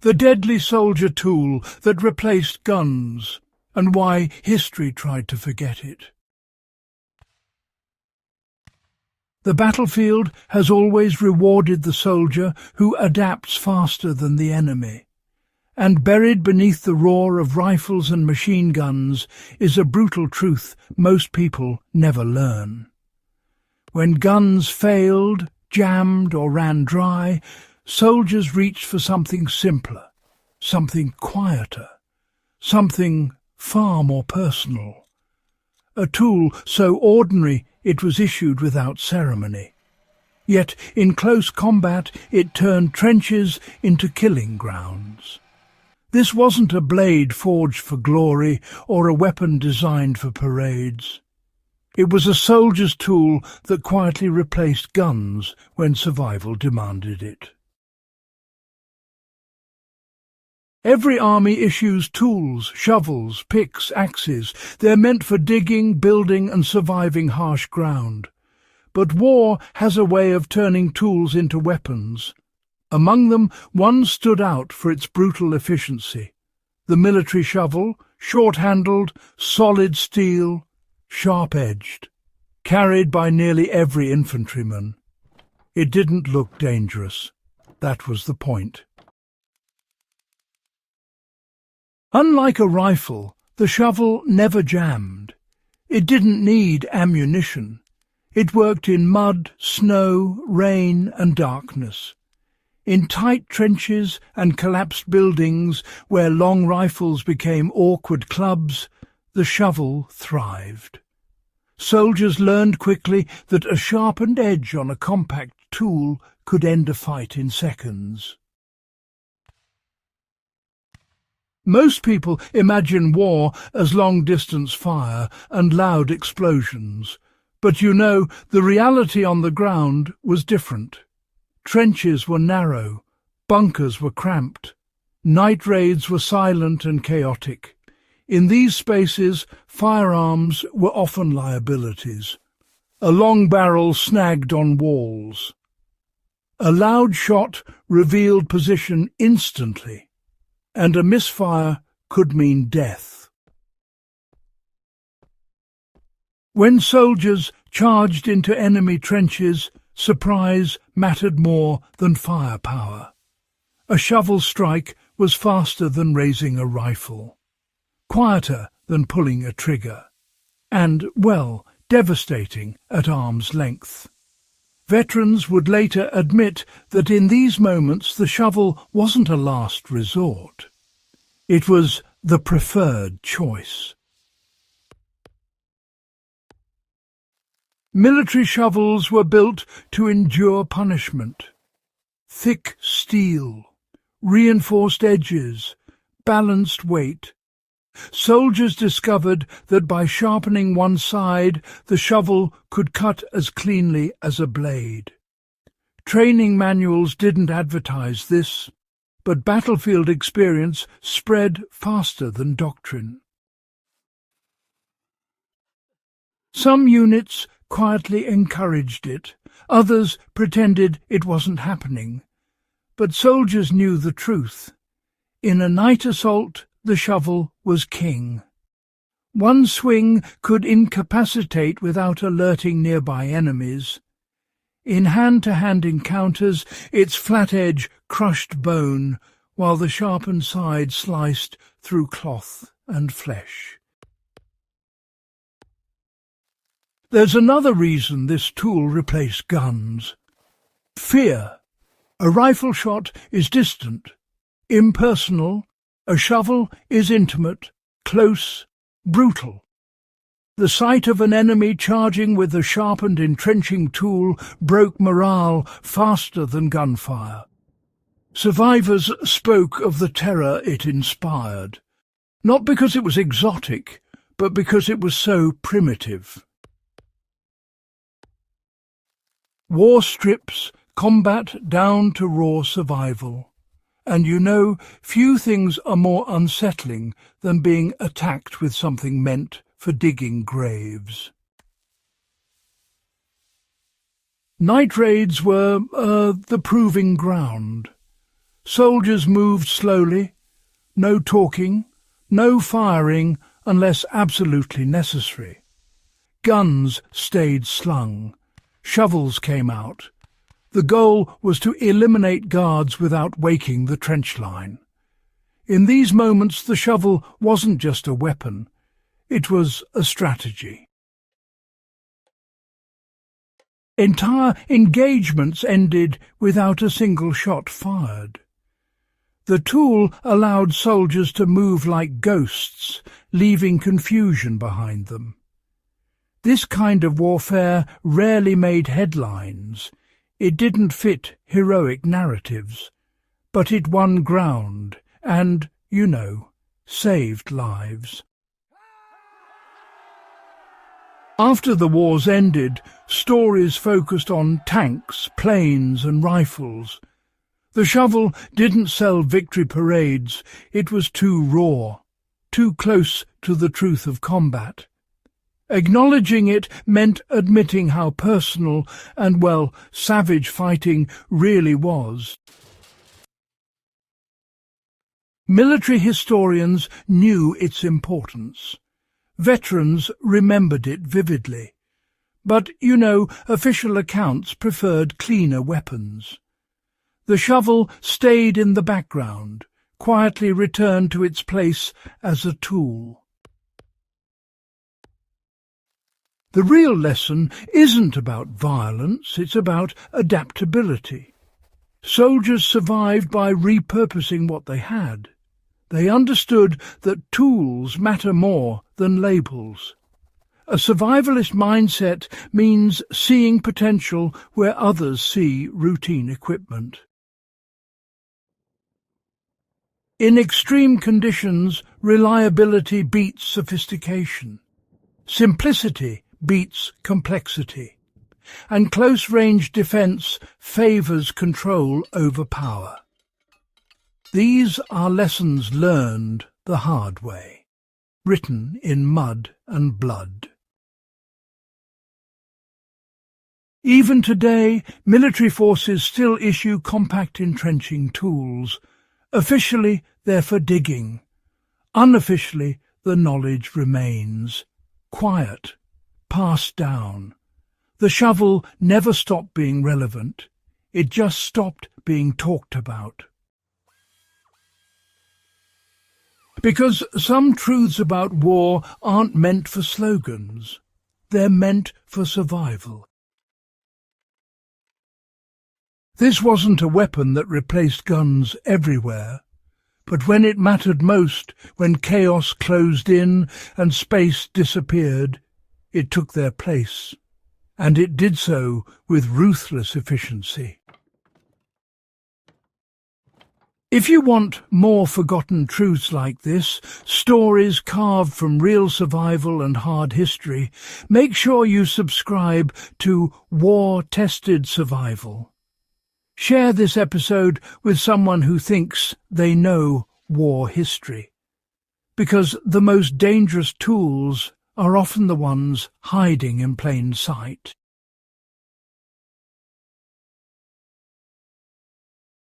the deadly soldier tool that replaced guns, and why history tried to forget it. The battlefield has always rewarded the soldier who adapts faster than the enemy, and buried beneath the roar of rifles and machine guns is a brutal truth most people never learn. When guns failed, jammed or ran dry, soldiers reached for something simpler, something quieter, something far more personal. A tool so ordinary it was issued without ceremony. Yet in close combat it turned trenches into killing grounds. This wasn't a blade forged for glory or a weapon designed for parades. It was a soldier's tool that quietly replaced guns when survival demanded it. Every army issues tools, shovels, picks, axes. They're meant for digging, building and surviving harsh ground. But war has a way of turning tools into weapons. Among them, one stood out for its brutal efficiency. The military shovel, short-handled, solid steel, sharp-edged, carried by nearly every infantryman. It didn't look dangerous. That was the point. Unlike a rifle, the shovel never jammed. It didn't need ammunition. It worked in mud, snow, rain and darkness. In tight trenches and collapsed buildings where long rifles became awkward clubs, the shovel thrived. Soldiers learned quickly that a sharpened edge on a compact tool could end a fight in seconds. Most people imagine war as long-distance fire and loud explosions, but you know, the reality on the ground was different. Trenches were narrow, bunkers were cramped, night raids were silent and chaotic. In these spaces, firearms were often liabilities. A long barrel snagged on walls. A loud shot revealed position instantly, and a misfire could mean death. When soldiers charged into enemy trenches, surprise mattered more than firepower. A shovel strike was faster than raising a rifle, quieter than pulling a trigger, and, well, devastating at arm's length. Veterans would later admit that in these moments the shovel wasn't a last resort. It was the preferred choice. Military shovels were built to endure punishment. Thick steel, reinforced edges, balanced weight. Soldiers discovered that by sharpening one side, the shovel could cut as cleanly as a blade. Training manuals didn't advertise this, but battlefield experience spread faster than doctrine. Some units quietly encouraged it, others pretended it wasn't happening. But soldiers knew the truth. In a night assault, the shovel was king. One swing could incapacitate without alerting nearby enemies. In hand-to-hand encounters, its flat edge crushed bone, while the sharpened side sliced through cloth and flesh. There's another reason this tool replaced guns. Fear. A rifle shot is distant, impersonal. A shovel is intimate, close, brutal. The sight of an enemy charging with a sharpened entrenching tool broke morale faster than gunfire. Survivors spoke of the terror it inspired, not because it was exotic, but because it was so primitive. War strips combat down to raw survival. And you know, few things are more unsettling than being attacked with something meant for digging graves. Night raids were the proving ground. Soldiers moved slowly, no talking, no firing unless absolutely necessary. Guns stayed slung. Shovels came out. The goal was to eliminate guards without waking the trench line. In these moments the shovel wasn't just a weapon, it was a strategy. Entire engagements ended without a single shot fired. The tool allowed soldiers to move like ghosts, leaving confusion behind them. This kind of warfare rarely made headlines. It didn't fit heroic narratives, but it won ground and, saved lives. After the wars ended, stories focused on tanks, planes and rifles. The shovel didn't sell victory parades. It was too raw, too close to the truth of combat. Acknowledging it meant admitting how personal and, savage fighting really was. Military historians knew its importance. Veterans remembered it vividly. But, official accounts preferred cleaner weapons. The shovel stayed in the background, quietly returned to its place as a tool. The real lesson isn't about violence, it's about adaptability. Soldiers survived by repurposing what they had. They understood that tools matter more than labels. A survivalist mindset means seeing potential where others see routine equipment. In extreme conditions, reliability beats sophistication. Simplicity beats complexity, and close-range defence favours control over power. These are lessons learned the hard way, written in mud and blood. Even today, military forces still issue compact entrenching tools. Officially, they're for digging. Unofficially, the knowledge remains. Quiet, passed down. The shovel never stopped being relevant. It just stopped being talked about. Because some truths about war aren't meant for slogans. They're meant for survival. This wasn't a weapon that replaced guns everywhere. But when it mattered most, when chaos closed in and space disappeared, it took their place, and it did so with ruthless efficiency. If you want more forgotten truths like this, stories carved from real survival and hard history, make sure you subscribe to War-Tested Survival. Share this episode with someone who thinks they know war history, because the most dangerous tools are often the ones hiding in plain sight.